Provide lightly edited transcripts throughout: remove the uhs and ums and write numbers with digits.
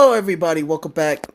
Hello everybody, welcome back.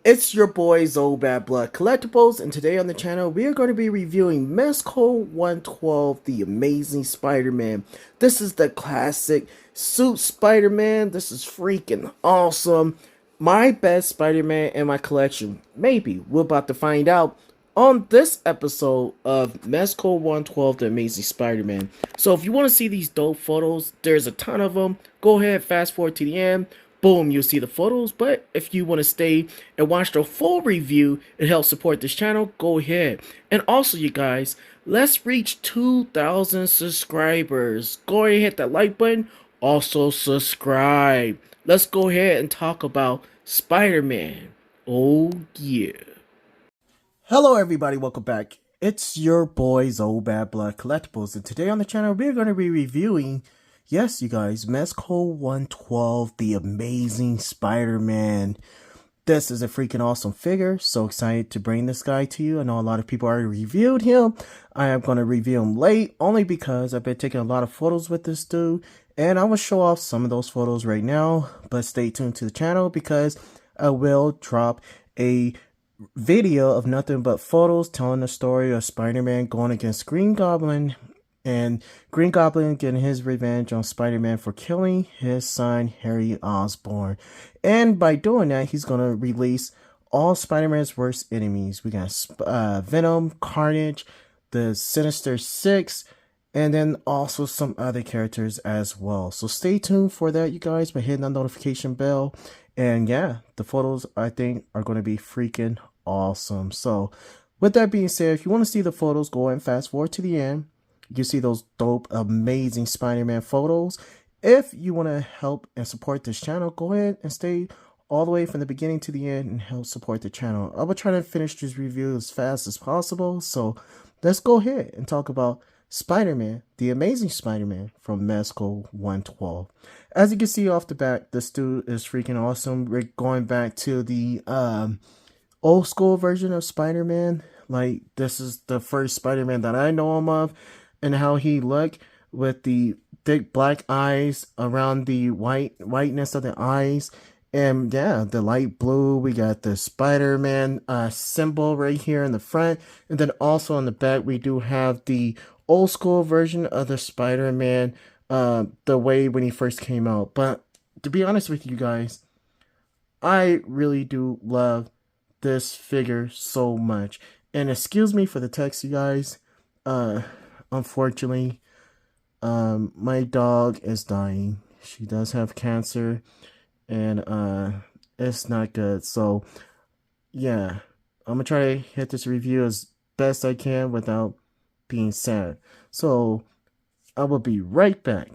It's your boy Zoe Bad Blood Collectibles, and today on the channel we are going to be reviewing Mezco 112, the Amazing Spider-Man. This is the classic suit Spider-Man. This is freaking awesome. My best Spider-Man in my collection. Maybe. We're about to find out on this episode of Mezco 112, the Amazing Spider-Man. So if you want to see these dope photos, there's a ton of them. Go ahead, fast forward to the end. Boom, you'll see the photos. But if you want to stay and watch the full review and help support this channel, go ahead. And also, you guys, let's reach 2,000 subscribers. Go ahead and hit that like button. Also, subscribe. Let's go ahead and talk about Spider-Man. Oh, yeah. Hello, everybody. Welcome back. It's your boy, Zoe Bad Blood Collectibles. And today on the channel, we're going to be reviewing, yes, you guys, Mezco 112, the Amazing Spider-Man. This is a freaking awesome figure. So excited to bring this guy to you. I know a lot of people already reviewed him. I am going to review him late, only because I've been taking a lot of photos with this dude. And I will show off some of those photos right now. But stay tuned to the channel because I will drop a video of nothing but photos telling the story of Spider-Man going against Green Goblin, and Green Goblin getting his revenge on Spider-Man for killing his son Harry Osborn. And by doing that, he's going to release all Spider-Man's worst enemies. We got Venom, Carnage, the Sinister Six, and then also some other characters as well. So stay tuned for that, you guys, by hitting that notification bell. And yeah, the photos I think are going to be freaking awesome. So with that being said, if you want to see the photos, go ahead and fast forward to the end. You see those dope, amazing Spider-Man photos. If you want to help and support this channel, go ahead and stay all the way from the beginning to the end and help support the channel. I will try to finish this review as fast as possible. So let's go ahead and talk about Spider-Man, the Amazing Spider-Man from Mezco 112. As you can see off the bat, this dude is freaking awesome. We're going back to the old school version of Spider-Man. Like, this is the first Spider-Man that I know him of, and how he looked with the thick black eyes around the whiteness of the eyes. And yeah, the light blue. We got the Spider-Man symbol right here in the front. And then also on the back, we do have the old school version of the Spider-Man, the way when he first came out. But to be honest with you guys, I really do love this figure so much. And excuse me for the text, you guys. Unfortunately, my dog is dying. She does have cancer, and it's not good. So yeah, I'm gonna try to hit this review as best I can without being sad. So I will be right back.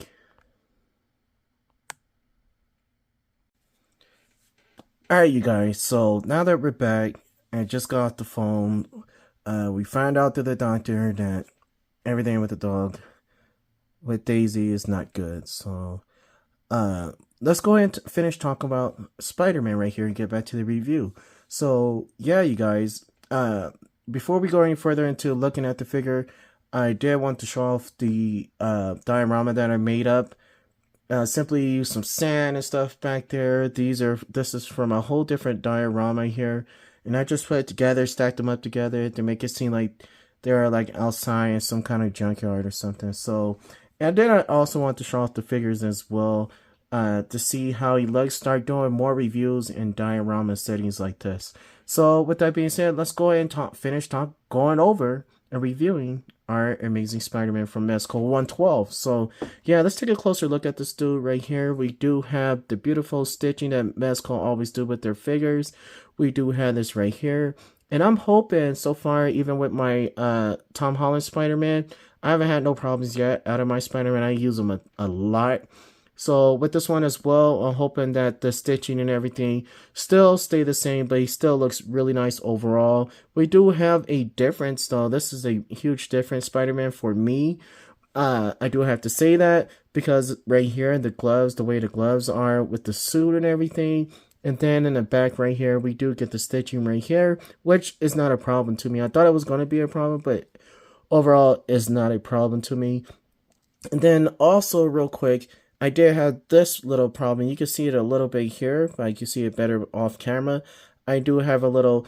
Alright, you guys, so now that we're back, I just got off the phone. We found out through the doctor that everything with the dog, with Daisy, is not good. So let's go ahead and finish talking about Spider-Man right here and get back to the review. So yeah, you guys, before we go any further into looking at the figure, I did want to show off the diorama that I made up. Simply use some sand and stuff back there. This is from a whole different diorama here, and I just put it together, stacked them up together to make it seem like they're like outside in some kind of junkyard or something. So, and then I also want to show off the figures as well, to see how he looks. Start doing more reviews in diorama settings like this. So with that being said, let's go ahead and finish going over and reviewing our Amazing Spider-Man from Mezco 112. So yeah, let's take a closer look at this dude right here. We do have the beautiful stitching that Mezco always do with their figures. We do have this right here. And I'm hoping so far, even with my Tom Holland Spider-Man, I haven't had no problems yet out of my Spider-Man. I use them a lot. So with this one as well, I'm hoping that the stitching and everything still stay the same, but he still looks really nice overall. We do have a difference though. This is a huge difference, Spider-Man, for me. I do have to say that because right here, the gloves, the way the gloves are with the suit and everything. And then in the back right here, we do get the stitching right here, which is not a problem to me. I thought it was going to be a problem, but overall, it's not a problem to me. And then also real quick, I did have this little problem. You can see it a little bit here, but you can see it better off camera. I do have a little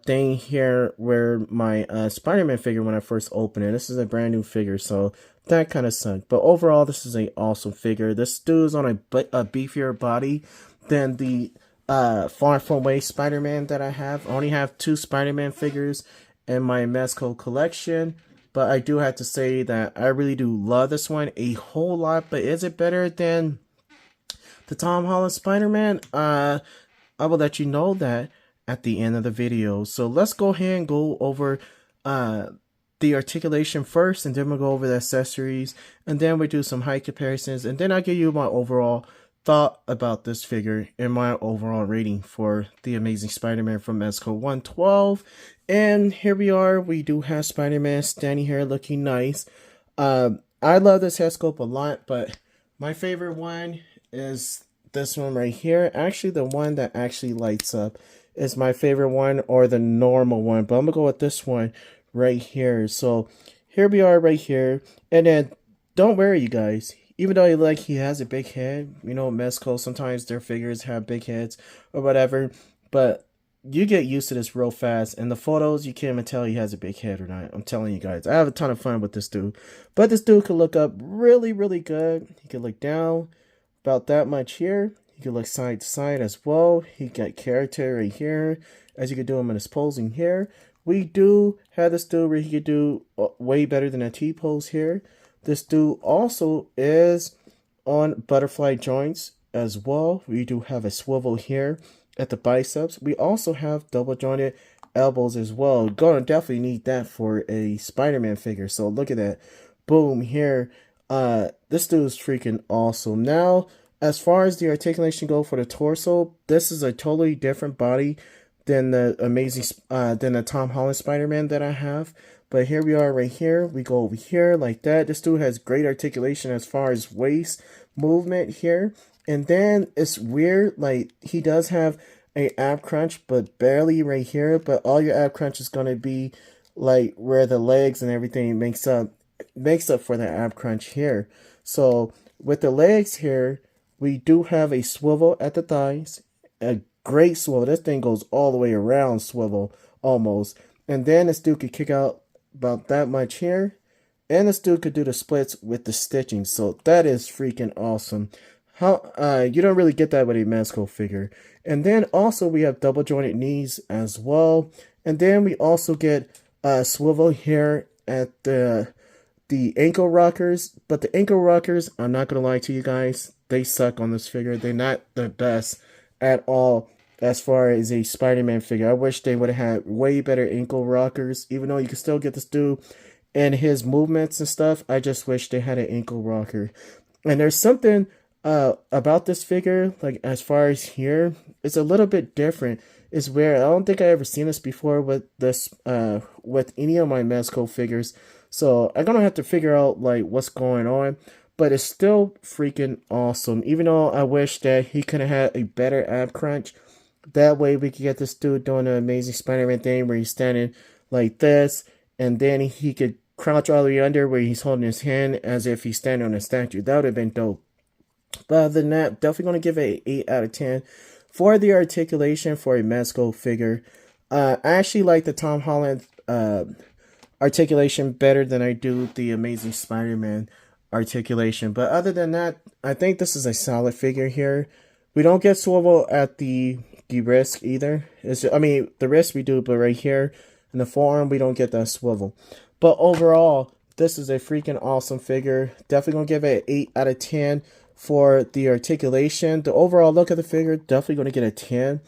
thing here where my Spider-Man figure when I first opened it. This is a brand new figure, so that kind of sucked. But overall, this is a awesome figure. This dude's on a beefier body than the Far From Away Spider-Man that I have. I only have 2 Spider-Man figures in my Mezco collection. But I do have to say that I really do love this one a whole lot. But is it better than the Tom Holland Spider-Man? I will let you know that at the end of the video. So let's go ahead and go over the articulation first, and then we'll go over the accessories, and then we do some height comparisons, and then I'll give you my overall thought about this figure and my overall rating for the Amazing Spider-Man from Mezco 112. And here we are. We do have Spider-Man standing here looking nice. I love this head sculpt a lot, but my favorite one is this one right here. Actually, the one that actually lights up is my favorite one, or the normal one, but I'm gonna go with this one right here. So here we are right here, and then don't worry, you guys. Even though he has a big head, you know, Mezco, sometimes their figures have big heads or whatever, but you get used to this real fast. In the photos, you can't even tell he has a big head or not. I'm telling you guys, I have a ton of fun with this dude. But this dude could look up really, really good. He could look down about that much here. He could look side to side as well. He got character right here, as you can do him in his posing here. We do have this dude where he could do way better than a T-pose here. This dude also is on butterfly joints as well. We do have a swivel here at the biceps. We also have double jointed elbows as well. Gonna definitely need that for a Spider-Man figure. So look at that. Boom here. This dude is freaking awesome. Now, as far as the articulation go for the torso, this is a totally different body than the than the Tom Holland Spider-Man that I have. But here we are right here. We go over here like that. This dude has great articulation as far as waist movement here. And then it's weird, like he does have a ab crunch, but barely right here. But all your ab crunch is gonna be like where the legs and everything makes up for the ab crunch here. So with the legs here, we do have a swivel at the thighs, a great swivel. This thing goes all the way around swivel almost. And then this dude could kick out about that much here, and this dude could do the splits with the stitching. So that is freaking awesome. How you don't really get that with a Mezco figure. And then also we have double jointed knees as well, and then we also get swivel here at the ankle rockers. But the ankle rockers, I'm not gonna lie to you guys, they suck on this figure. They're not the best at all as far as a Spider-Man figure. I wish they would have had way better ankle rockers, even though you can still get this dude and his movements and stuff. I just wish they had an ankle rocker. And there's something about this figure, like as far as here, it's a little bit different. It's weird. I don't think I ever seen this before with this with any of my Mezco figures. So I'm gonna have to figure out like what's going on. But it's still freaking awesome. Even though I wish that he could have had a better ab crunch. That way we could get this dude doing an Amazing Spider-Man thing where he's standing like this, and then he could crouch all the way under where he's holding his hand as if he's standing on a statue. That would have been dope. But other than that, definitely going to give it an 8 out of 10 for the articulation for a Mezco figure. I actually like the Tom Holland articulation better than I do the Amazing Spider-Man articulation. But other than that, I think this is a solid figure here. We don't get swivel at the wrist either. I mean, the wrist we do, but right here in the forearm, we don't get that swivel. But overall, this is a freaking awesome figure. Definitely going to give it an 8 out of 10 for the articulation. The overall look of the figure, definitely going to get a 10.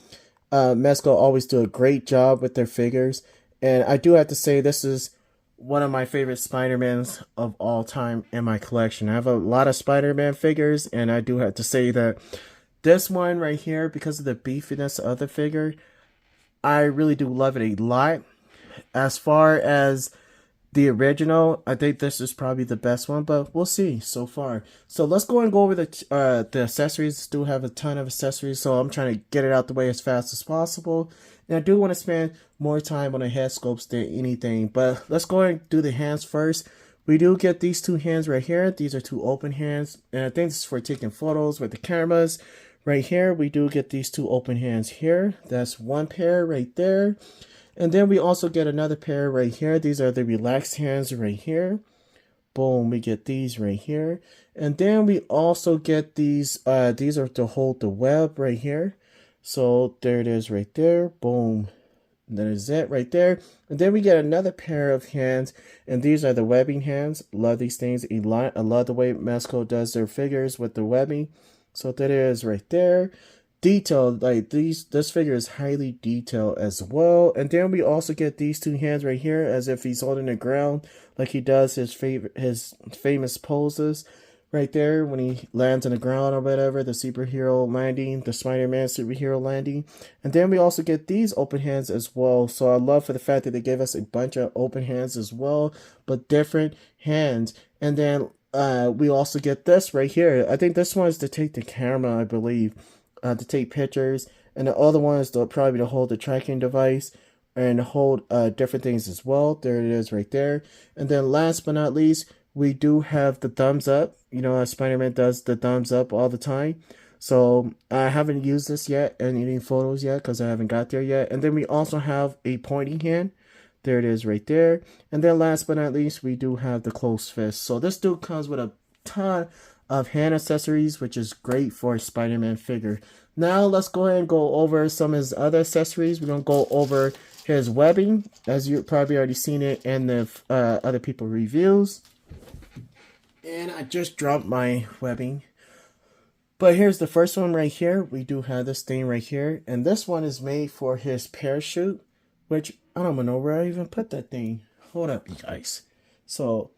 Mezco always do a great job with their figures. And I do have to say, this is one of my favorite Spider-Mans of all time in my collection. I have a lot of Spider-Man figures, and I do have to say that this one right here, because of the beefiness of the figure, I really do love it a lot. As far as the original, I think this is probably the best one, but we'll see so far. So let's go and go over the accessories. Do have a ton of accessories, so I'm trying to get it out the way as fast as possible. And I do want to spend more time on the head sculpts than anything, but let's go and do the hands first. We do get these two hands right here. These are two open hands. And I think this is for taking photos with the cameras. Right here, we do get these two open hands here. That's one pair right there. And then we also get another pair right here. These are the relaxed hands right here. Boom, we get these right here. And then we also get these are to hold the web right here. So there it is right there. Boom. That is it right there. And then we get another pair of hands, and these are the webbing hands. Love these things a lot. I love the way Mezco does their figures with the webbing. So that is right there. Detailed, like this figure is highly detailed as well. And then we also get these two hands right here as if he's holding the ground, like he does his famous poses. Right there, when he lands on the ground or whatever, the superhero landing, the Spider-Man superhero landing. And then we also get these open hands as well. So I love for the fact that they gave us a bunch of open hands as well, but different hands. And then we also get this right here. I think this one is to take the camera, I believe, to take pictures. And the other one is probably to hold the tracking device and hold different things as well. There it is right there. And then last but not least, we do have the thumbs up. You know, Spider-Man does the thumbs up all the time. So I haven't used this yet in any photos yet because I haven't got there yet. And then we also have a pointing hand. There it is right there. And then last but not least, we do have the closed fist. So this dude comes with a ton of hand accessories, which is great for a Spider-Man figure. Now let's go ahead and go over some of his other accessories. We're going to go over his webbing, as you've probably already seen it in the other people reviews. And I just dropped my webbing. But here's the first one right here. We do have this thing right here. And this one is made for his parachute, which I don't even know where I even put that thing. Hold up, you guys. So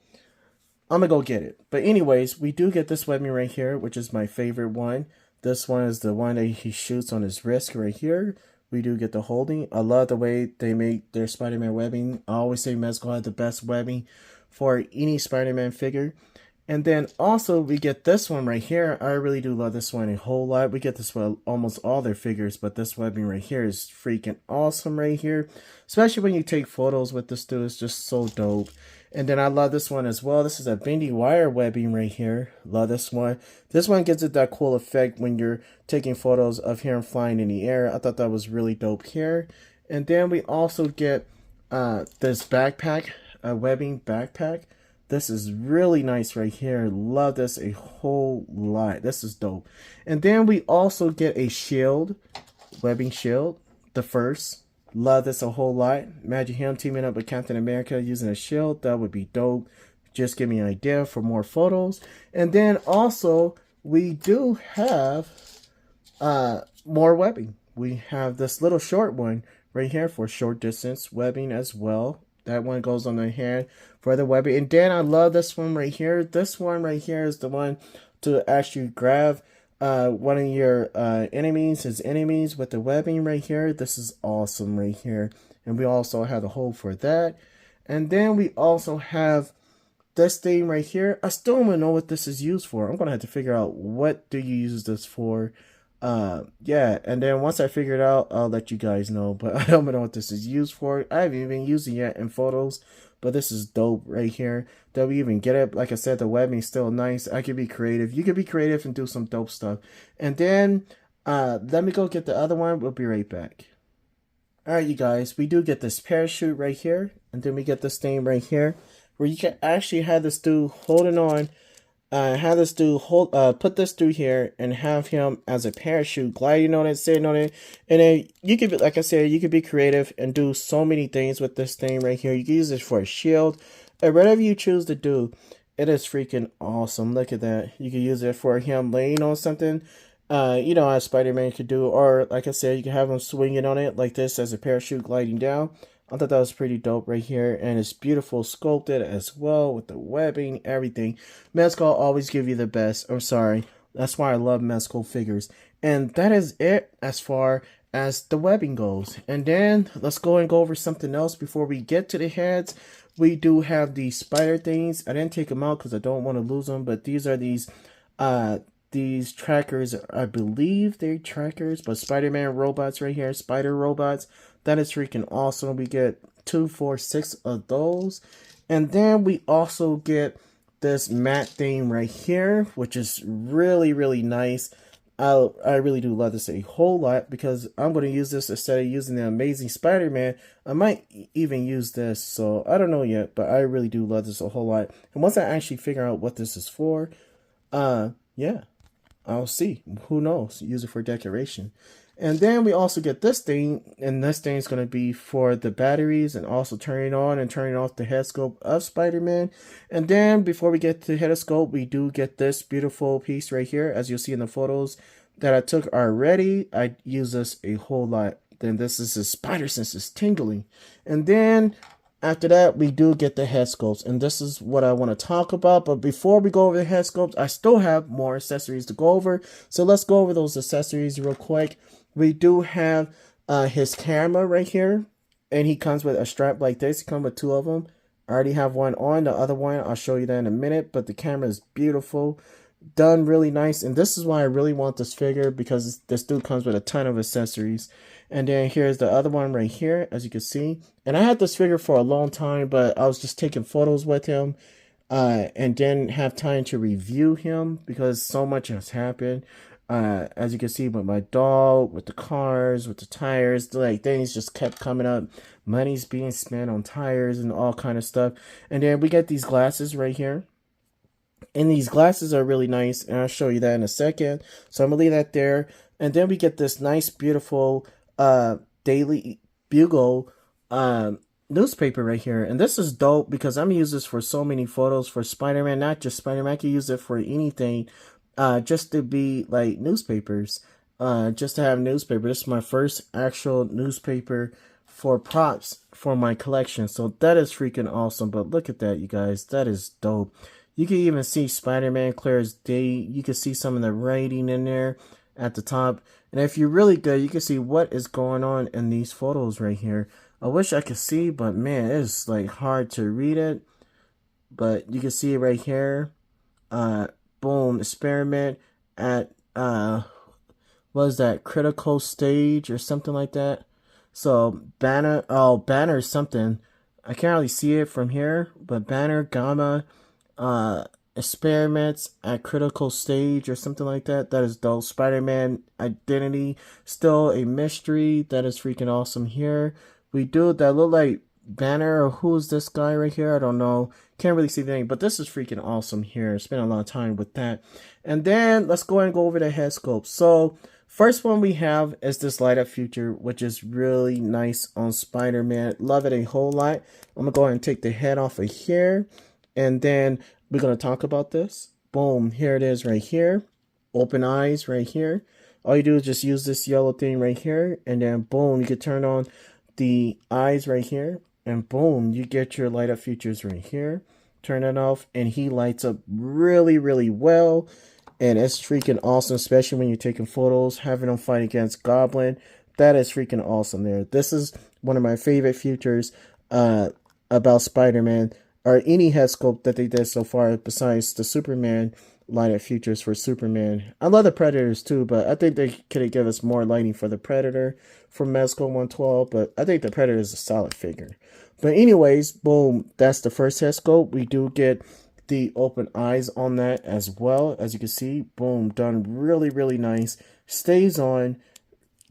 I'm going to go get it. But anyways, we do get this webbing right here, which is my favorite one. This one is the one that he shoots on his wrist right here. We do get the holding. I love the way they make their Spider-Man webbing. I always say Mezco had the best webbing for any Spider-Man figure. And then also we get this one right here. I really do love this one a whole lot. We get this with almost all their figures, but this webbing right here is freaking awesome right here. Especially when you take photos with this dude, it's just so dope. And then I love this one as well. This is a bendy wire webbing right here. Love this one. This one gives it that cool effect when you're taking photos of him flying in the air. I thought that was really dope here. And then we also get this backpack, a webbing backpack. This is really nice right here. Love this a whole lot. This is dope. And then we also get a shield, webbing shield, the first. Love this a whole lot. Imagine him teaming up with Captain America using a shield. That would be dope. Just give me an idea for more photos. And then also we do have more webbing. We have this little short one right here for short distance webbing as well. That one goes on the hand for the webbing. And then I love this one right here. This one right here is the one to actually grab one of your his enemies with the webbing right here. This is awesome right here. And we also have the hole for that. And then we also have this thing right here. I still don't know what this is used for. I'm going to have to figure out what do you use this for. Yeah, and then once I figure it out, I'll let you guys know. But I don't know what this is used for. I haven't even used it yet in photos, but this is dope right here that we even get it. Like I said, the webbing is still nice. I could be creative. You could be creative and do some dope stuff. And then let me go get the other one. We'll be right back. Alright, you guys, we do get this parachute right here, and then we get this thing right here where you can actually have this dude holding on. Have this dude put this through here and have him as a parachute gliding on it, sitting on it. And then you could be, like I said, you could be creative and do so many things with this thing right here. You can use it for a shield or whatever you choose to do. It is freaking awesome. Look at that. You can use it for him laying on something, you know, as Spider-Man could do. Or like I said, you can have him swinging on it like this as a parachute gliding down. I thought that was pretty dope right here. And it's beautiful sculpted as well with the webbing, everything. Mezco always give you the best. I'm sorry. That's why I love Mezco figures. And that is it as far as the webbing goes. And then let's go over something else before we get to the heads. We do have these spider things. I didn't take them out because I don't want to lose them. But these are these trackers. I believe they're trackers. But Spider-Man robots right here. Spider robots. That is freaking awesome. We get 2, 4, 6 of those. And then we also get this matte thing right here, which is really, really nice. I really do love this a whole lot because I'm going to use this instead of using the Amazing Spider-Man. I might even use this, so I don't know yet, but I really do love this a whole lot. And once I actually figure out what this is for, yeah, I'll see. Who knows? Use it for decoration. And then we also get this thing, and this thing is going to be for the batteries and also turning on and turning off the head sculpt of Spider-Man. And then before we get to the head sculpt, we do get this beautiful piece right here. As you'll see in the photos that I took already, I use this a whole lot. Then this is his spider sense is tingling. And then after that, we do get the head sculpts, and this is what I want to talk about. But before we go over the head sculpts, I still have more accessories to go over. So let's go over those accessories real quick. We do have his camera right here, and he comes with a strap like this. He comes with two of them. I already have one on. The other one, I'll show you that in a minute. But the camera is beautiful, done really nice. And this is why I really want this figure, because this dude comes with a ton of accessories. And then here's the other one right here, as you can see. And I had this figure for a long time, but I was just taking photos with him and didn't have time to review him because so much has happened. As you can see with my dog, with the cars, with the tires, like things just kept coming up. Money's being spent on tires and all kind of stuff. And then we get these glasses right here. And these glasses are really nice, and I'll show you that in a second. So I'm gonna leave that there. And then we get this nice, beautiful Daily Bugle newspaper right here. And this is dope because I'm gonna use this for so many photos for Spider-Man, not just Spider-Man. I can use it for anything, just to be like newspapers, just to have newspaper. This is my first actual newspaper for props for my collection, so that is freaking awesome. But look at that, you guys, that is dope. You can even see Spider-Man clear as day. You can see some of the writing in there at the top. And if you're really good, you can see what is going on in these photos right here. I wish I could see, but man, it's like hard to read it. But you can see it right here. Boom, experiment at, what is that, critical stage or something like that. So, banner, oh, banner something. I can't really see it from here, but banner, gamma, experiments at critical stage or something like that. That is dope. Spider-Man identity, still a mystery. That is freaking awesome here. We do that look like banner, or who's this guy right here? I don't know. Can't really see the name, but this is freaking awesome here. Spent a lot of time with that. And then let's go ahead and go over the head sculpt. So first one we have is this light up future, which is really nice on Spider-Man. Love it a whole lot. I'm gonna go ahead and take the head off of here. And then we're going to talk about this. Boom, here it is right here. Open eyes right here. All you do is just use this yellow thing right here. And then boom, you can turn on the eyes right here. And boom, you get your light up features right here. Turn it off and he lights up really, really well. And it's freaking awesome, especially when you're taking photos, having them fight against Goblin. That is freaking awesome there. This is one of my favorite features about Spider-Man, or any head sculpt that they did so far, besides the Superman lighted features for Superman. I love the Predators too, but I think they could give us more lighting for the Predator from Mezco 112, but I think the Predator is a solid figure. But anyways, boom, that's the first head sculpt. We do get the open eyes on that as well. As you can see, boom, done really, really nice. Stays on,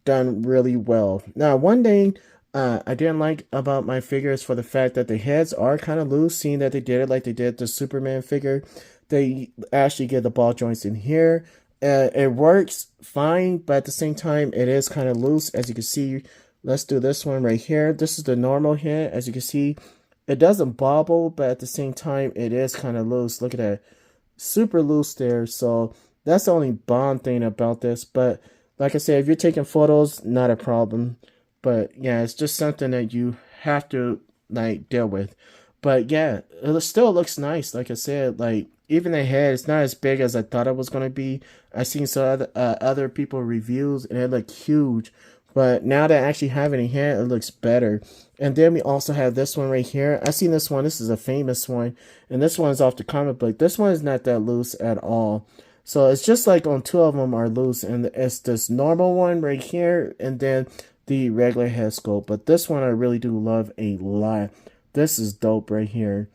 done really well. Now, one thing I didn't like about my figures for the fact that the heads are kind of loose, seeing that they did it like they did the Superman figure. They actually get the ball joints in here. It works fine, but at the same time, it is kind of loose. As you can see, let's do this one right here. This is the normal head. As you can see, it doesn't bobble, but at the same time, it is kind of loose. Look at that. Super loose there. So that's the only Bond thing about this. But like I said, if you're taking photos, not a problem. But yeah, it's just something that you have to like deal with. But yeah, it still looks nice. Like I said, like even the head, it's not as big as I thought it was gonna be. I seen some other people reviews and it looked huge. But now that I actually have it in hand, it looks better. And then we also have this one right here. I seen this one. This is a famous one. And this one is off the comic book. This one is not that loose at all. So it's just like on two of them are loose. And it's this normal one right here. And then the regular head sculpt. But this one I really do love a lot. This is dope right here.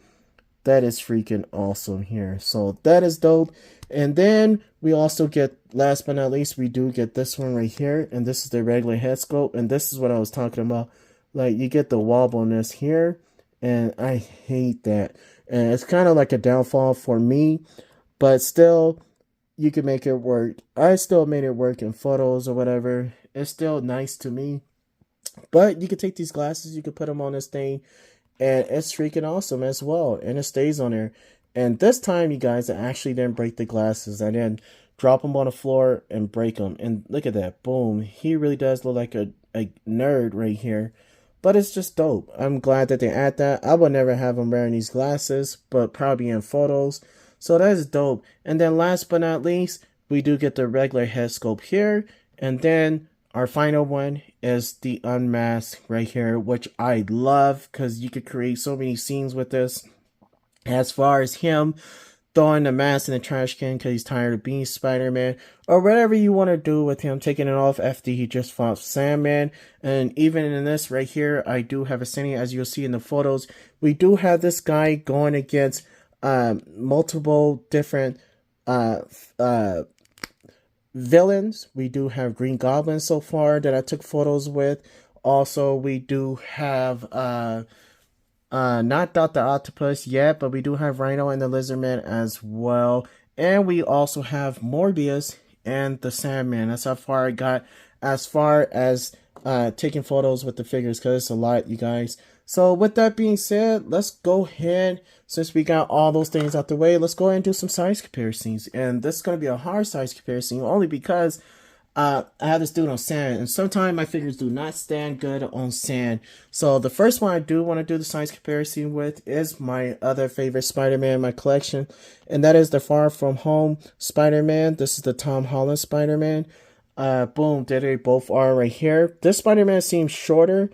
that is freaking awesome here. So that is dope. And then we also get, last but not least, we do get this one right here. And this is the regular head sculpt. And this is what I was talking about. Like, you get the wobbleness here. And I hate that. And it's kind of like a downfall for me. But still, you can make it work. I still made it work in photos or whatever. It's still nice to me. But you can take these glasses, you can put them on this thing, and it's freaking awesome as well. And it stays on there. And this time, you guys, I actually didn't break the glasses. I didn't drop them on the floor and break them. And look at that. Boom. He really does look like a nerd right here. But it's just dope. I'm glad that they add that. I would never have him wearing these glasses, but probably in photos. So that is dope. And then last but not least, we do get the regular head sculpt here. And then our final one is the unmask right here, which I love because you could create so many scenes with this. As far as him throwing the mask in the trash can because he's tired of being Spider-Man, or whatever you want to do with him, taking it off after he just fought Sandman. And even in this right here, I do have a scene, as you'll see in the photos, we do have this guy going against multiple different villains. We do have Green Goblin so far that I took photos with. Also, we do have not Dr. Octopus yet, but we do have Rhino and the Lizardman as well. And we also have Morbius and the Sandman. That's how far I got as far as taking photos with the figures, because it's a lot, you guys. So with that being said, let's go ahead, since we got all those things out the way, let's go ahead and do some size comparisons. And this is going to be a hard size comparison, only because I have this dude on sand, and sometimes my figures do not stand good on sand. So the first one I do want to do the size comparison with is my other favorite Spider-Man in my collection, and that is the Far From Home Spider-Man. This is the Tom Holland Spider-Man. Boom, there they both are right here. This Spider-Man seems shorter,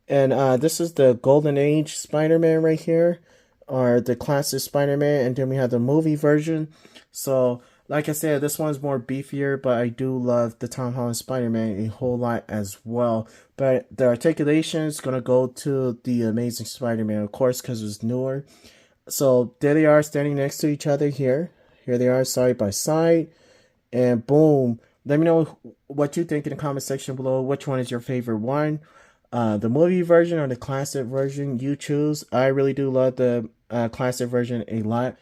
and this is the Golden Age Spider-Man right here, or the classic Spider-Man, and then we have the movie version. So like I said, this one's more beefier, but I do love the Tom Holland Spider-Man a whole lot as well. But the articulation is going to go to the Amazing Spider-Man, of course, because it's newer. So there they are standing next to each other here. Here they are side by side. And boom. Let me know what you think in the comment section below. Which one is your favorite one? The movie version or the classic version, you choose. I really do love the classic version a lot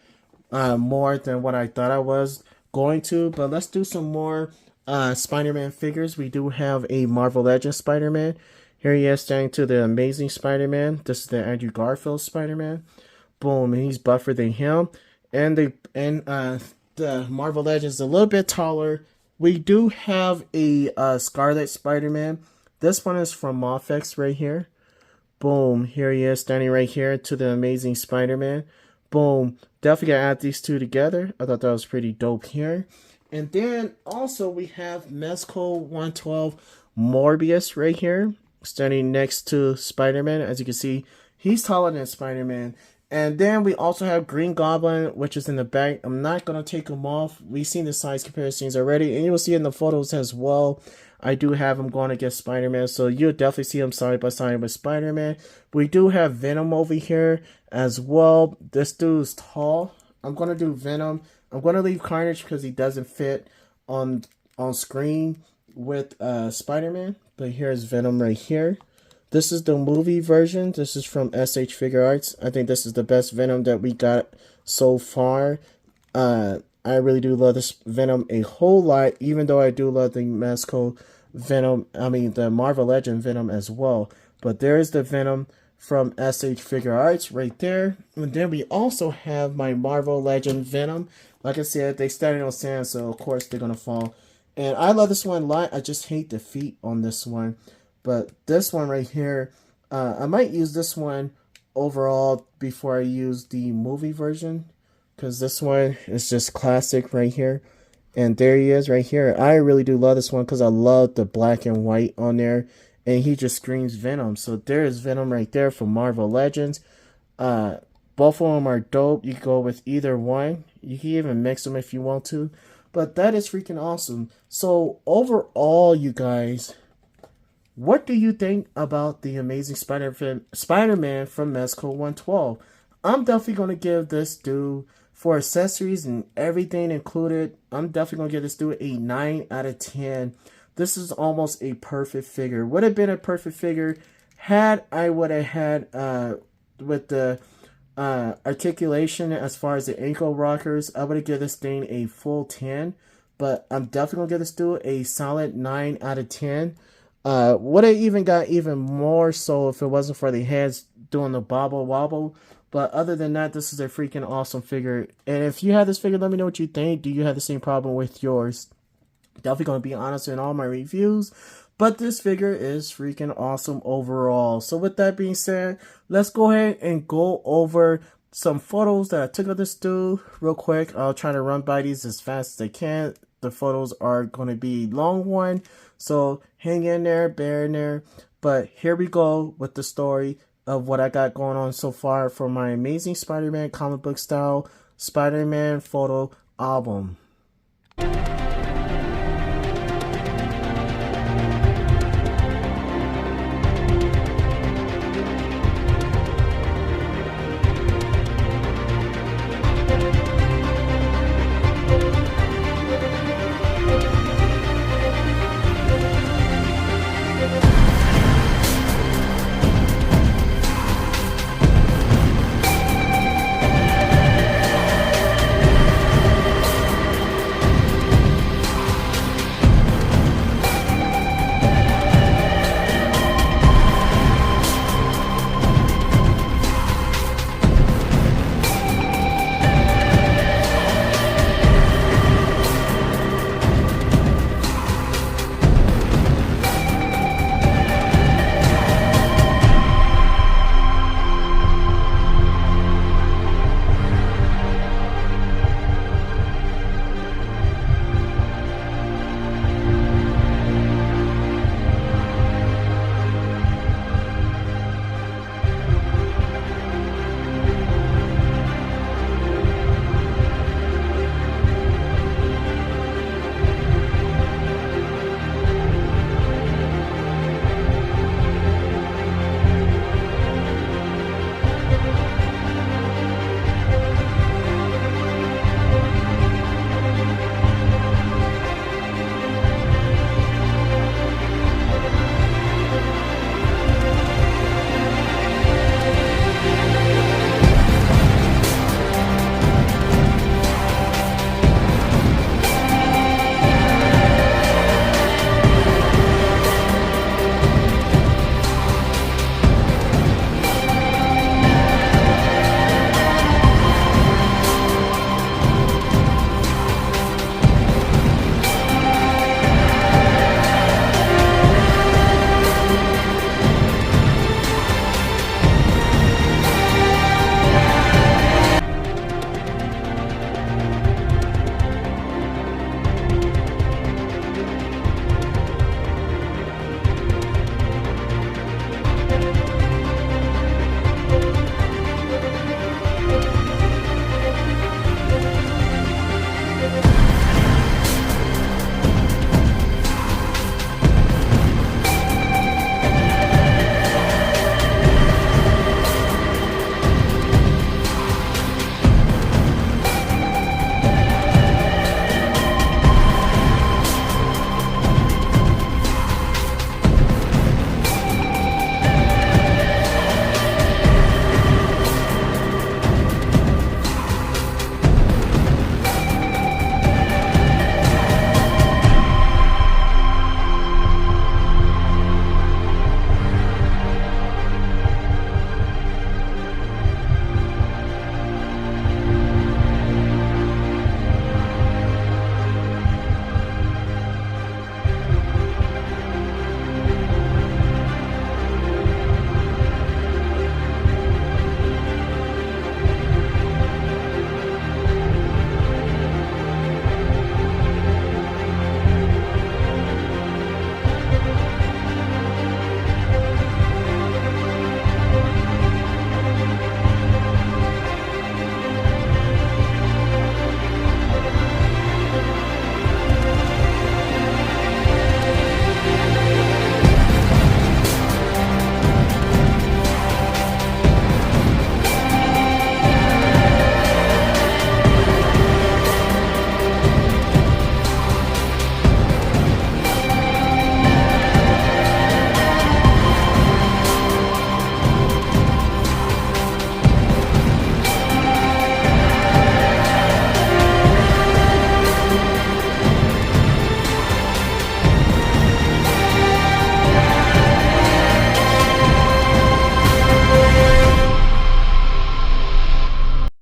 more than what I thought I was going to. But let's do some more Spider-Man figures. We do have a Marvel Legends Spider-Man. Here he is standing to the Amazing Spider-Man. This is the Andrew Garfield Spider-Man. Boom, and he's buffer than him. And the Marvel Legends is a little bit taller. We do have a Scarlet Spider-Man. This one is from Mofex right here. Boom, here he is standing right here to the Amazing Spider-Man. Boom, definitely gotta add these two together. I thought that was pretty dope here. And then also we have Mezco 112 Morbius right here, standing next to Spider-Man. As you can see, he's taller than Spider-Man. And then we also have Green Goblin, which is in the back. I'm not going to take him off. We've seen the size comparisons already, and you will see in the photos as well. I do have him going against Spider-Man, so you'll definitely see him side by side with Spider-Man. We do have Venom over here as well. This dude's tall. I'm going to do Venom. I'm going to leave Carnage because he doesn't fit on screen with Spider-Man. But here's Venom right here. This is the movie version. This is from SH Figure Arts. I think this is the best Venom that we got so far. I really do love this Venom a whole lot, even though I do love the Mezco Venom. I mean, the Marvel Legend Venom as well. But there's the Venom from SH Figure Arts right there. And then we also have my Marvel Legend Venom. Like I said, they started on sand, so of course they're going to fall. And I love this one a lot. I just hate the feet on this one. But this one right here, I might use this one overall before I use the movie version. Because this one is just classic right here. And there he is right here. I really do love this one because I love the black and white on there. And he just screams Venom. So there's Venom right there from Marvel Legends. Both of them are dope. You can go with either one. You can even mix them if you want to. But that is freaking awesome. So overall, you guys, what do you think about the Amazing Spider-Man from Mezco 112? I'm definitely going to give this dude, for accessories and everything included, I'm definitely going to give this dude a 9 out of 10. This is almost a perfect figure. Would have been a perfect figure had I would have had with the articulation as far as the ankle rockers. I would have given this thing a full 10, but I'm definitely going to give this dude a solid 9 out of 10. Would have even got even more so if it wasn't for the heads doing the bobble wobble. But other than that, this is a freaking awesome figure. And if you have this figure, let me know what you think. Do you have the same problem with yours? Definitely going to be honest in all my reviews. But this figure is freaking awesome overall. So with that being said, let's go ahead and go over some photos that I took of this dude real quick. I'll try to run by these as fast as I can. The photos are going to be long one, so hang in there, bear in there. But here we go with the story of what I got going on so far for my Amazing Spider-Man comic book style Spider-Man photo album.